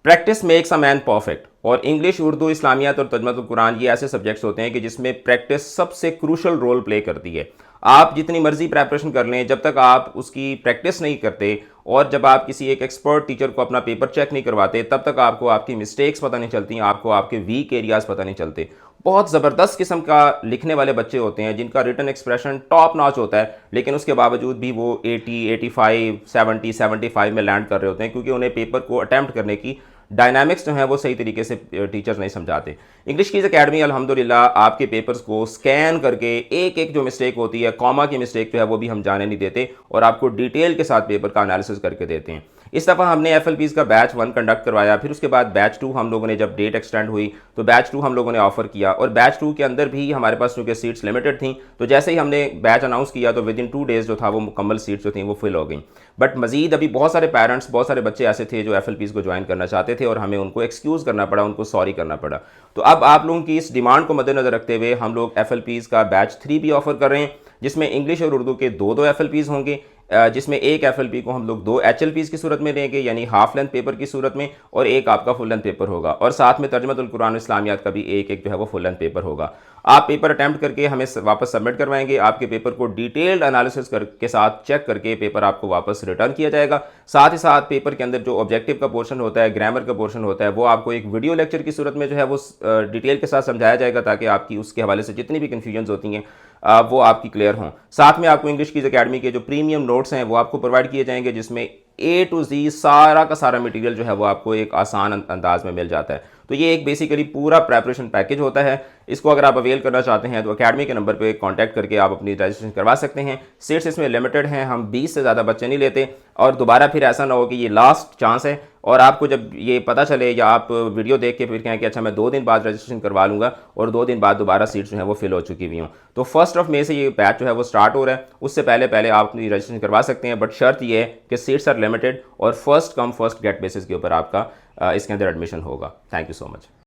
Practice makes a man perfect. और English, Urdu, इस्लामियात और तर्जुमातुल कुरान ये ऐसे सब्जेक्ट्स होते हैं कि जिसमें प्रैक्टिस सबसे क्रूशल रोल प्ले करती है। आप जितनी मर्जी प्रेपरेशन कर लें, जब तक आप उसकी प्रैक्टिस नहीं करते और जब आप किसी एक एक्सपर्ट टीचर को अपना पेपर चेक नहीं करवाते, तब तक आपको आपकी मिस्टेक्स पता नहीं चलती, आपको आपके वीक एरियाज पता नहीं चलते। बहुत ज़बरदस्त किस्म का लिखने वाले बच्चे होते हैं जिनका रिटन एक्सप्रेशन टॉप नॉच होता है, लेकिन उसके बावजूद भी वो 80, 85, 70, 75 में लैंड कर रहे होते हैं, क्योंकि उन्हें पेपर को अटैम्प्ट करने की डायनामिक्स जो है वो सही तरीके से टीचर्स नहीं समझाते। इंग्लिश कीज अकेडमी अल्हम्दुलिल्लाह आपके पेपर्स को स्कैन करके एक एक जो मिस्टेक होती है, कॉमा की मिस्टेक जो है वो भी हम जाने नहीं देते और आपको डिटेल के साथ पेपर का एनालिसिस करके देते हैं। इस दफ़ा हमने FLPs का बैच 1 कंडक्ट करवाया, फिर उसके बाद बैच 2 हम लोगों ने, जब डेट एक्सटेंड हुई तो बैच 2 हम लोगों ने ऑफर किया, और बैच 2 के अंदर भी हमारे पास चूँकि सीट्स लिमिटेड थी, तो जैसे ही हमने बैच अनाउंस किया तो विद इन 2 डेज़ जो था वो मुकम्मल सीट्स जो थी वो फिल हो गई। बट मजीद अभी बहुत सारे पेरेंट्स, बहुत सारे बच्चे ऐसे थे जो FLPs को ज्वाइन करना चाहते थे और हमें उनको एक्सक्यूज़ करना पड़ा, उनको सॉरी करना पड़ा। तो अब आप लोगों की इस डिमांड को मद्देनजर रखते हुए हम लोग FLPs का बैच 3 भी ऑफर कर रहे हैं, जिसमें इंग्लिश और उर्दू के दो दो FLPs होंगे, जिसमें एक FLP को हम लोग 2 HLPs की सूरत में लेंगे, यानी हाफ लेंथ पेपर की सूरत में, और एक आपका फुल लेंथ पेपर होगा, और साथ में तर्जुमातुल कुरान इस्लामियात का भी एक एक जो है वो फुल लेंथ पेपर होगा। आप पेपर अटैम्प्ट करके हमें वापस सबमिट करवाएंगे, आपके पेपर को डिटेल्ड एनालिसिस के साथ चेक करके पेपर आपको वापस रिटर्न किया जाएगा। साथ ही साथ पेपर के अंदर जो ऑब्जेक्टिव का पोर्शन होता है, ग्रामर का पोर्शन होता है, वो आपको एक वीडियो लेक्चर की सूरत में जो है वो डिटेल के साथ समझाया जाएगा, ताकि आपकी उसके हवाले से जितनी भी कन्फ्यूजन होती हैं वो आपकी क्लियर हों। साथ में आपको इंग्लिश कीज अकेडमी के जो प्रीमियम नोट्स हैं वो आपको प्रोवाइड किए जाएंगे, जिसमें A to Z सारा का सारा मटेरियल जो है वो आपको एक आसान अंदाज में मिल जाता है। तो ये एक बेसिकली पूरा प्रेपरेशन पैकेज होता है। इसको अगर आप अवेल करना चाहते हैं तो अकेडमी के नंबर पे कांटेक्ट करके आप अपनी रजिस्ट्रेशन करवा सकते हैं। सीट्स इसमें लिमिटेड हैं, हम 20 से ज़्यादा बच्चे नहीं लेते, और दोबारा फिर ऐसा ना हो कि ये लास्ट चांस है और आपको जब ये पता चले या आप वीडियो देख के फिर कहें कि अच्छा मैं 2 दिन बाद रजिस्ट्रेशन करवा लूँगा और 2 दिन बाद दोबारा सीट्स जो है वो फिल हो चुकी हुई हों। तो 1 मई से ये बैच जो है वो स्टार्ट हो रहा है, उससे पहले पहले आप अपनी रजिस्ट्रेशन करवा सकते हैं, बट शर्त ये है कि सीट्स आर लिमिटेड और first come first get basis के ऊपर आपका इसके अंदर एडमिशन होगा। Thank you so much.